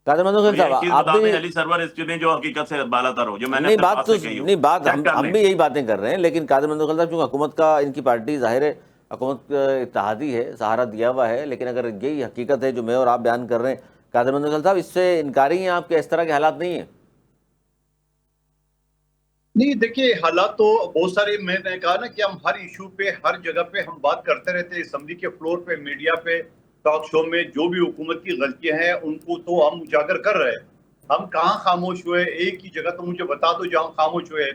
قادر مندوخیل صاحب, آپ بھی علی سرور اس چیزیں جو حقیقت سے بالا تر ہو, جو میں نے نہیں بات تو نہیں بات ہم بھی یہی باتیں کر رہے ہیں, لیکن قادر مندوخیل صاحب چونکہ حکومت کا, ان کی پارٹی ظاہر ہے حکومت اتحادی ہے, سہارا دیا ہوا ہے, لیکن اگر یہی حقیقت ہے جو میں اور آپ بیان کر رہے ہیں قادر مندوخیل صاحب, اس سے انکاری ہیں آپ کے اس طرح کے حالات نہیں ہیں؟ نہیں دیکھیے, حالات تو بہت سارے, میں نے کہا نا کہ ہم ہر ایشو پہ ہر جگہ پہ ہم بات کرتے رہتے ہیں, اسمبلی کے فلور پہ, میڈیا پہ, ٹاک شو میں, جو بھی حکومت کی غلطیاں ہیں ان کو تو ہم اجاگر کر رہے ہیں. ہم کہاں خاموش ہوئے؟ ایک ہی جگہ تو مجھے بتا دو جہاں خاموش ہوئے.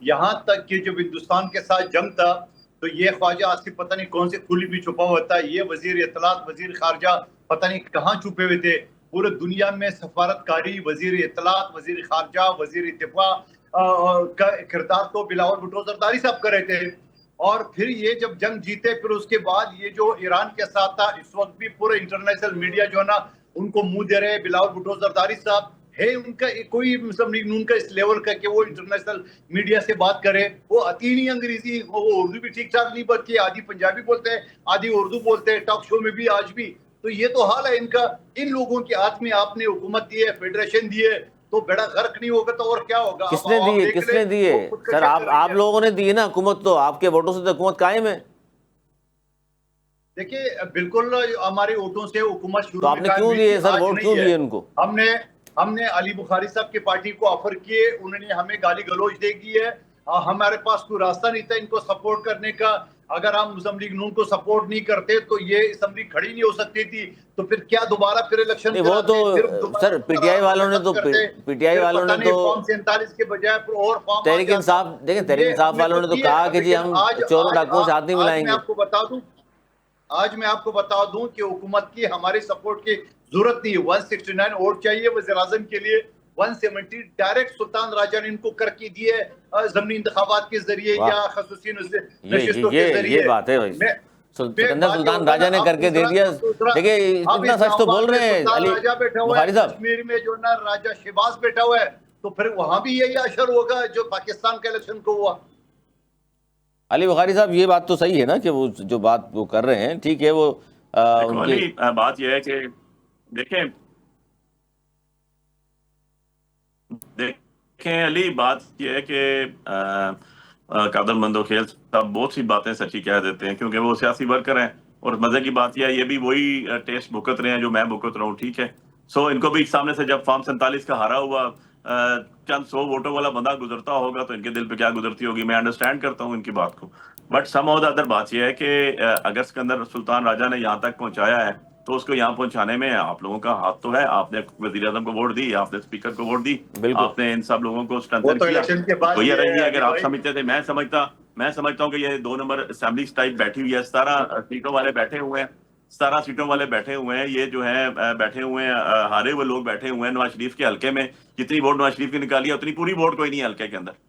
یہاں تک کہ جب ہندوستان کے ساتھ جنگ تھا تو یہ خواجہ آصف پتہ نہیں کون سے کھلی بھی چھپا ہوا تھا, یہ وزیر اطلاعات وزیر خارجہ پتہ نہیں کہاں چھپے ہوئے تھے. پورے دنیا میں سفارتکاری, وزیر اطلاعات, وزیر خارجہ, وزیر دفاع کا کردار تو بلاول بھٹو زرداری صاحب کر رہے تھے. اور پھر یہ جب جنگ جیتے, پھر اس کے بعد یہ جو ایران کے ساتھ تھا, اس وقت بھی پورے انٹرنیشنل میڈیا جو ہے نا ان کو منہ دے رہے. بلاول بھٹو زرداری صاحب ہے ان کا کوئی ان کا اس لیول کا کہ وہ انٹرنیشنل میڈیا سے بات کرے, وہ آتی نہیں انگریزی, وہ اردو بھی ٹھیک ٹھاک نہیں بولتی, آدھی پنجابی بولتے ہیں, آدھی اردو بولتے ہیں, ٹاک شو میں بھی آج بھی. تو یہ تو حال ہے ان کا. ان لوگوں کے ہاتھ میں آپ نے حکومت دی ہے, فیڈریشن دی ہے, تو بیڑا غرق نہیں ہوگا تو اور کیا ہوگا؟ کس نے دیے سر؟ آپ لوگوں نے دی ہے نا حکومت, تو آپ کے ووٹوں سے تو حکومت قائم ہے. دیکھیے بالکل ہمارے ووٹوں سے حکومت شروع, تو آپ نے کیوں دیے سر ووٹ, کیوں دیے ان کو؟ ہم نے علی بخاری صاحب کی پارٹی کو آفر کیے, انہوں نے ہمیں گالی گلوچ دے دی ہے. ہمارے پاس کوئی راستہ نہیں تھا ان کو سپورٹ کرنے کا. اگر ہم مسلم لیگ نون کو سپورٹ نہیں کرتے تو یہ اسمبلی کھڑی نہیں ہو سکتی تھی. تو پھر کیا دوبارہ پھر الیکشن وہ تو سر پی ٹی آئی والوں نے تو فارم 47 کے بجائے اور فارم تحریک انصاف, دیکھیں تحریک انصاف والوں نے تو کہا کہ جی ہم چوروں ڈاکوؤں سے ہاتھ نہیں ملائیں گے. آج میں آپ کو بتا دوں کہ حکومت کی ہماری سپورٹ کی ضرورت نہیں. 169 ووٹ چاہیے وزیر اعظم کے لیے, 170 ڈائریکٹ سلطان راجہ نے ان کو کر کے دیے ضمنی انتخابات کے ذریعے یا خصوصی نشستوں کے ذریعے. یہ بات ہے بھائی, سکندر سلطان راجہ نے کر کے دے دیا. دیکھیں اتنا سچ تو بول رہے ہیں علی بخاری صاحب. کشمیر میں جو نا راجہ شہباز بیٹھا ہوا ہے, تو پھر وہاں بھی یہی اشر ہوگا جو پاکستان کے الیکشن کو ہوا. علی بخاری صاحب یہ بات تو صحیح ہے نا کہ وہ جو بات وہ کر رہے ہیں ٹھیک ہے. وہ بات یہ ہے کہ دیکھیں علی, بات یہ ہے کہ قادر مندوخیل صاحب بہت سی باتیں سچی کہہ دیتے ہیں کیونکہ وہ سیاسی ورکر ہیں, اور مزے کی بات یہ ہے یہ بھی وہی ٹیسٹ بھگت رہے ہیں جو میں بھگت رہا ہوں, ٹھیک ہے. سو ان کو بھی سامنے سے جب فارم 47 کا ہارا ہوا چند 100 ووٹوں والا بندہ گزرتا ہوگا تو ان کے دل پہ کیا گزرتی ہوگی, میں انڈرسٹینڈ کرتا ہوں ان کی بات کو. But some of the other بات یہ ہے کہ اگر سکندر سلطان راجہ نے یہاں تک پہنچایا ہے تو اس کو یہاں پہنچانے میں آپ لوگوں کا ہاتھ تو ہے. آپ نے وزیر اعظم کو ووٹ دی, آپ نے اسپیکر کو ووٹ دی, آپ نے ان سب لوگوں کو اسٹرینتھن کیا. وہی رہی ہے اگر آپ سمجھتے تھے, میں سمجھتا ہوں کہ یہ 2 نمبر اسمبلی ٹائپ بیٹھی ہوئی ہے, 17 سیٹوں والے بیٹھے ہوئے ہیں, 17 سیٹوں والے بیٹھے ہوئے ہیں, یہ جو ہے بیٹھے ہوئے ہیں, ہارے ہوئے لوگ بیٹھے ہوئے ہیں نواز شریف کے حلقے میں. جتنی ووٹ نواز شریف کی نکالی ہے اتنی پوری ووٹ کوئی نہیں ہے حلقے کے اندر.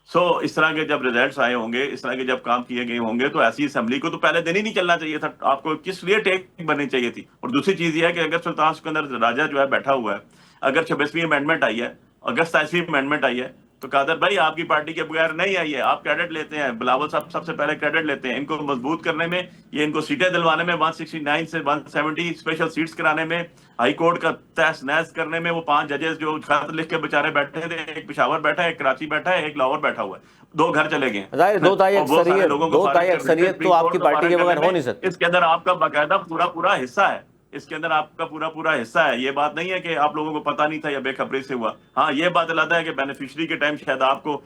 سو اس طرح کے جب ریزلٹس آئے ہوں گے, اس طرح کے جب کام کیے گئے ہوں گے, تو ایسی اسمبلی کو تو پہلے دن ہی نہیں چلنا چاہیے تھا. آپ کو کس لیے ٹیک بننی چاہیے تھی. اور دوسری چیز یہ ہے کہ اگر سلطان سکندر راجہ جو ہے بیٹھا ہوا ہے, اگر 26ویں امینڈمنٹ آئی ہے, اگر 27ویں امینڈمنٹ آئی ہے, تو قادر بھائی آپ کی پارٹی کے بغیر نہیں آئی ہے, آپ کریڈٹ لیتے ہیں, بلاول صاحب سب سے پہلے کریڈٹ لیتے ہیں. ان کو مضبوط کرنے میں, یہ ان کو سیٹیں دلوانے میں, 169 سے 170 اسپیشل سیٹس کرانے میں, ہائی کورٹ کا تحس نحس کرنے میں, وہ 5 ججز جو خط لکھ کے بیچارے بیٹھے تھے, ایک پشاور بیٹھا ہے, ایک کراچی بیٹھا ہے, ایک لاہور بیٹھا ہوا ہے, 2 گھر چلے گئے. 2 تائی اکثریت تو آپ کی پارٹی کے بغیر ہو نہیں سکتی. اس کے اندر آپ کا باقاعدہ پورا حصہ ہے, اس کے اندر آپ کا پورا حصہ ہے. یہ بات نہیں ہے کہ آپ لوگوں کو پتہ نہیں تھا یا بے خبری سے ہوا. ہاں یہ بات علیحدہ ہے کہ بینیفیشری کے ٹائم شاید آپ کو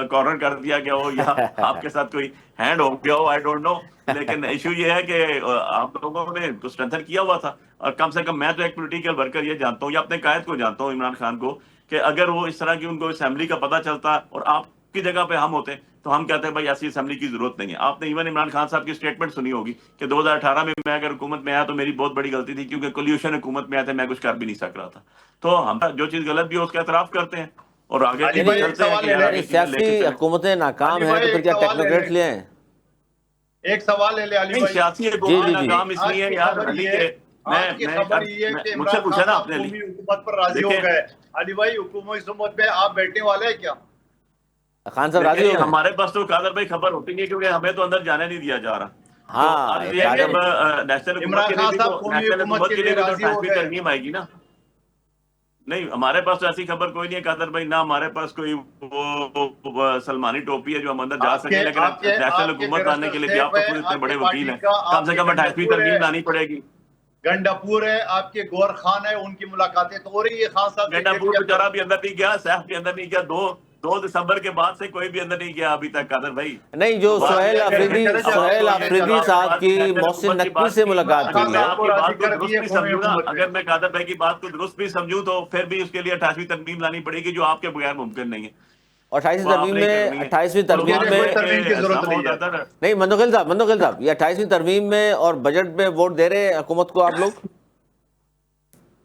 کارنر کر دیا گیا ہو یا آپ کے ساتھ کوئی ہینڈ ہو گیا ہو, آئی ڈونٹ نو. لیکن ایشو یہ ہے کہ آپ لوگوں نے تو اسٹرینتھن کیا ہوا تھا. اور کم سے کم میں تو ایک پولیٹیکل ورکر یہ جانتا ہوں یا اپنے قائد کو جانتا ہوں, عمران خان کو, کہ اگر وہ اس طرح کی ان کو اسمبلی کا پتہ چلتا اور آپ کی جگہ پہ ہم ہوتے تو ہم کہتے ہیں بھائی ایسی اسمبلی کی ضرورت نہیں ہے. آپ نے ایون عمران خان صاحب کی اسٹیٹمنٹ سنی ہوگی کہ 2018 میں میں اگر حکومت میں آیا تو میری بہت بڑی غلطی تھی کیونکہ کولیوشن حکومت میں آیا تھا, میں کچھ کر بھی نہیں سک رہا تھا. تو ہم جو چیز غلط بھی ہو اس کا اعتراف کرتے ہیں اور آگے علی چیزیں بھائی، ایک چلتے ہیں سوال کہ لے یار لیں. آگے چیزیں لے کے سیاسی چلیں. حکومتیں ناکام علی ہیں بھائی، تو پھر ایک کیا سوال لے ٹیکنوکریٹس لیں. لے آئیں؟ ایک سوال لے لے علی نہیں, بھائی. سیاسی حکومت جی. ناکام اس آج لیے کی یار خبر علی یہ کے آج کی خبر یہ ہے کہ مجھ سے عمران پوچھا خان نا صاحب آپ نے علی, قومی حکومت پر راضی ہو دیکھیں گئے. علی بھائی، حکومت حکومت پہ آپ بیٹھنے والے ہیں کیا؟ خان صاحب راضی ہو دیکھیں گئے؟ ہمارے پاس تو قادر بھائی خبر ہوتی نہیں ہے کیونکہ ہمیں تو اندر جانے نہیں دیا جا رہا. تو ہاں اب یہ یہ ہے کہ قادر اب نیشنل حکومت عمران کے لیے خان بھی صاحب تو قومی نیشنل حکومت حکومت کے کے لیے لیے بھی تو راضی ہو 28ویں گئے. ترمیم آئے گی نا. نہیں, ہمارے پاس تو ایسی خبر کوئی نہیں ہے قادر بھائی, نہ ہمارے پاس کوئی وہ سلمانی ٹوپی ہے جو ہم اندر جا سکیں, لیکن نیشنل آپ کے حکومت لانے بیرسٹر کے لیے بھی سیف آپ تو ہے، خود اتنے آپ بڑے کے وکیل پارٹی ہیں, کا، کم آپ سے کے کم 28ویں گنڈاپور ترمیم ہے، لانی پڑے گی. گنڈاپور ہے، آپ کے گور خان ہے، ان کی ملاقاتیں تو ہو رہی ہے خان صاحب سے. گنڈاپور بیچارہ بھی اندر نہیں گیا, سیف بھی اندر نہیں گیا, 2 دسمبر کے بعد سے کوئی بھی اندر نہیں گیا ابھی تک قادر بھائی. نہیں, جو تو سہیل آفریدی صاحب کی محسن نقوی سے ملاقات اگر ہوئی میں ہے. آپ کی بات کو کر درست دیے بھی قومی سمجھوں نا, حکومت میں. اگر میں قادر بھائی کی بات کو درست بھی سمجھوں تو پھر بھی اس کے لیے 28ویں ترمیم لانی پڑے گی جو آپ کے بغیر ممکن نہیں ہے. اور 28ویں وہ آپ ترمیم نے میں کرنی ہے. 28ویں تو ترمیم لیے میں کوئی ترمیم کی ضرورت سم نہیں ہے. ہوتا تھا. نہیں, منتقل صاحب یہ 28ویں ترمیم میں اور بجٹ میں ووٹ دے رہے ہیں حکومت کو آپ لوگ؟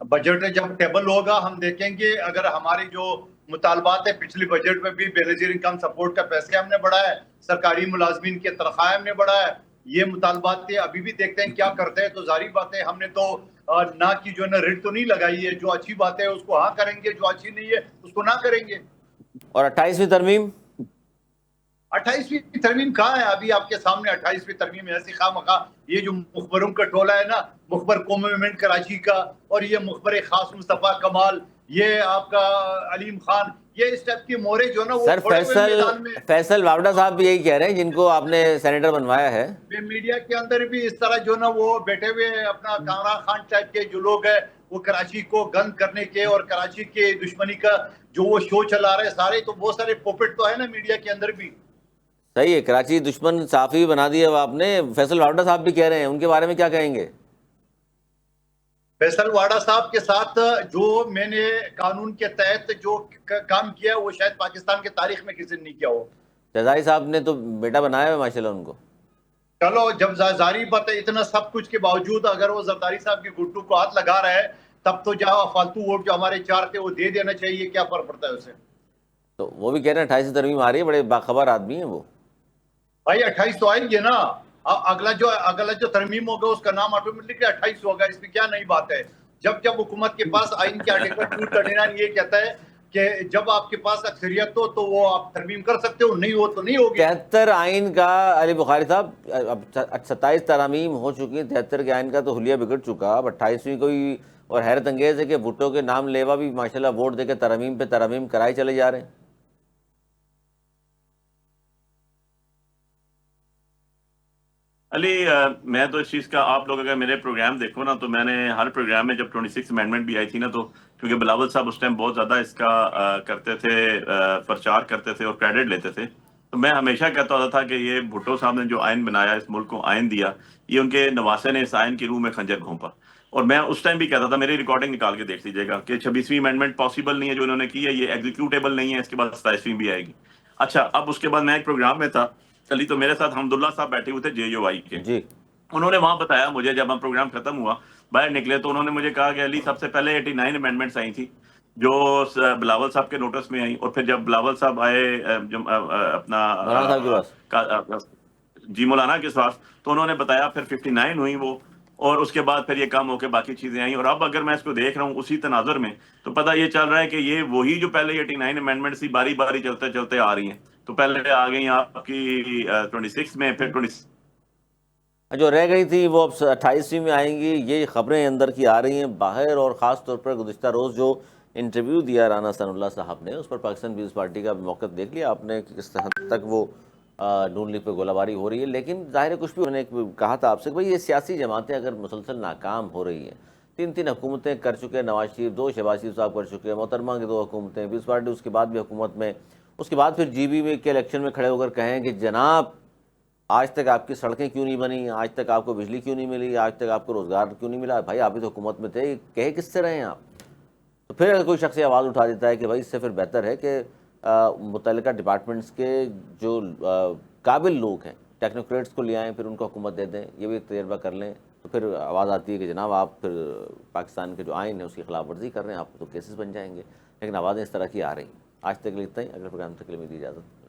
بجٹ جب ٹیبل ہوگا ہم دیکھیں گے. اگر ہماری جو مطالبات ہے پچھلی بجٹ میں بھی بے نظیر انکم سپورٹ کا پیسے ہم نے بڑھایا ہے, سرکاری ملازمین کے تنخواہیں ہم نے بڑھایا ہے, یہ مطالبات تھے. ابھی بھی دیکھتے ہیں کیا کرتے ہیں. تو ظاہری بات ہے ہم نے تو نہ کی جو ہے نا ریٹ تو نہیں لگائی ہے. جو اچھی بات ہے اس کو ہاں کریں گے, جو اچھی نہیں ہے اس کو نہ کریں گے. اور 28ویں ترمیم 28ویں ترمیم کہاں ہے ابھی آپ کے سامنے؟ 28ویں ترمیم ایسی خواہ مخواہ یہ جو مخبروں کا ٹولہ ہے نا, مخبر قومی موومنٹ کراچی کا اور یہ مخبر خاص مصطفیٰ کمال, یہ آپ کا علیم خان, یہ اس ٹائپ کی مورے جو نا وہ سر کھڑے ہوئے میدان میں. فیصل واوڈا صاحب بھی یہی کہہ رہے ہیں جن کو آپ نے سینیٹر بنوایا ہے. میڈیا کے اندر بھی اس طرح جو نا وہ بیٹھے ہوئے اپنا کامران خان ٹائپ کے جو لوگ ہیں وہ کراچی کو گند کرنے کے اور کراچی کے دشمنی کا جو وہ شو چلا رہے سارے, تو بہت سارے پوپٹ تو ہے نا میڈیا کے اندر بھی. صحیح ہے, کراچی دشمن صحافی بنا دیا وہ آپ نے. فیصل واوڈا صاحب بھی کہہ رہے ہیں, ان کے بارے میں کیا کہیں گے؟ فیصل واڈا صاحب کے ساتھ جو میں نے قانون کے تحت جو کام کیا وہ شاید پاکستان کے تاریخ میں کسی نے نہیں کیا ہو. شہزائی صاحب نے تو بیٹا بنایا ہے ماشاءاللہ ان کو. چلو جب ظاہری بات ہے اتنا سب کچھ کے باوجود اگر وہ زرداری صاحب کی گھٹنوں کو ہاتھ لگا رہا ہے تب تو جہاں فالتو ووٹ جو ہمارے 4 تھے وہ دے دینا چاہیے. کیا فرق پڑتا ہے اسے؟ تو وہ بھی کہہ رہے ہیں 28ویں ترمیم آ رہی ہے, بڑے باخبر آدمی ہیں وہ. بھائی 28 تو آئیں گے نا. اگلا جو ترمیم ہوگا اس کا نام آٹومیٹکلی 28 ہوگا. اس میں کیا نئی بات ہے؟ جب حکومت کے پاس آئین کے آرٹیکل 239 یہ کہتا ہے کہ جب آپ کے پاس اکثریت ہو تو وہ آپ ترمیم کر سکتے ہو, نہیں ہو تو نہیں ہوگی. 73 آئین کا علی بخاری صاحب, اب 27 ترامیم ہو چکی ہیں, 73 کے آئین کا تو حلیہ بگڑ چکا. اب 28ویں کوئی, اور حیرت انگیز ہے کہ بھٹو کے نام لیوا بھی ماشاءاللہ ووٹ دے کے ترامیم پہ ترامیم کرائے چلے جا رہے ہیں. علی میں تو اس چیز کا, آپ لوگ اگر میرے پروگرام دیکھو نا تو میں نے ہر پروگرام میں جب 26 امینڈمنٹ بھی آئی تھی نا تو کیونکہ بلاول صاحب اس ٹائم بہت زیادہ اس کا کرتے تھے, پرچار کرتے تھے اور کریڈٹ لیتے تھے, تو میں ہمیشہ کہتا ہوتا تھا کہ یہ بھٹو صاحب نے جو آئین بنایا, اس ملک کو آئین دیا, یہ ان کے نواسے نے اس آئین کی روح میں خنجر گھونپا. اور میں اس ٹائم بھی کہتا تھا, میری ریکارڈنگ نکال کے دیکھ لیجیے گا, کہ 26ویں امینڈمنٹ پاسبل نہیں ہے جو انہوں نے کی ہے, یہ ایگزیکیوٹیبل نہیں ہے, اس کے بعد 27ویں بھی آئے گی. اچھا, اب اس کے بعد میں ایک پروگرام میں تھا چلی, تو میرے ساتھ حمداللہ صاحب بیٹھے ہوئے تھے JUI کے. جی, انہوں نے وہاں بتایا مجھے, جب ہم پروگرام ختم ہوا باہر نکلے تو انہوں نے مجھے کہا کہ علی سب سے پہلے 89 امینڈمنٹس آئی تھی جو بلاول صاحب کے نوٹس میں آئی, اور پھر جب بلاول صاحب آئے مولانا صاحب کے پاس, جی مولانا کے ساتھ, تو انہوں نے بتایا پھر 59 ہوئی وہ, اور اس کے بعد پھر یہ کام ہو کے باقی چیزیں آئیں. اور اب اگر میں اس کو دیکھ رہا ہوں اسی تناظر میں, تو پتہ یہ چل رہا ہے کہ یہ وہی جو پہلے 89 امینڈمنٹس تھی باری باری چلتے چلتے آ رہی ہیں. تو پہلے آ گئی آپ کی 26 میں, پھر 26 جو رہ گئی تھی وہ اب 28ویں میں آئیں گی. یہ خبریں اندر کی آ رہی ہیں باہر, اور خاص طور پر گزشتہ روز جو انٹرویو دیا رانا ثناء اللہ صاحب نے, اس پر پاکستان پیپلز پارٹی کا موقف دیکھ لیا آپ نے کہ کس حد تک وہ نون لیگ پہ گولہ باری ہو رہی ہے. لیکن ظاہر ہے کچھ بھی, میں نے کہا تھا آپ سے کہ بھائی یہ سیاسی جماعتیں اگر مسلسل ناکام ہو رہی ہیں, 3 حکومتیں کر چکے ہیں نواز شریف, 2 شہباز شریف صاحب کر چکے ہیں, محترمہ کی 2 حکومتیں, پیپلز پارٹی اس کے بعد بھی حکومت میں, اس کے بعد پھر GB میں کے الیکشن میں کھڑے ہو کر کہیں کہ جناب آج تک آپ کی سڑکیں کیوں نہیں بنی, آج تک آپ کو بجلی کیوں نہیں ملی, آج تک آپ کو روزگار کیوں نہیں ملا. بھائی آپ بھی تو حکومت میں تھے, کہے کس سے رہے ہیں آپ؟ تو پھر اگر کوئی شخص آواز اٹھا دیتا ہے کہ بھائی اس سے پھر بہتر ہے کہ متعلقہ ڈپارٹمنٹس کے جو قابل لوگ ہیں ٹیکنوکریٹس کو لے آئیں, پھر ان کو حکومت دے دیں, یہ بھی ایک تجربہ کر لیں, تو پھر آواز آتی ہے کہ جناب آپ پھر پاکستان کے جو آئین ہے اس کی خلاف ورزی کر رہے ہیں, آپ تو کیسز بن جائیں گے. لیکن آوازیں اس طرح کی آ رہی ہیں. آج تک کے لیے اتنا ہی. اگلے پروگرام تک کے لیے میری اجازت.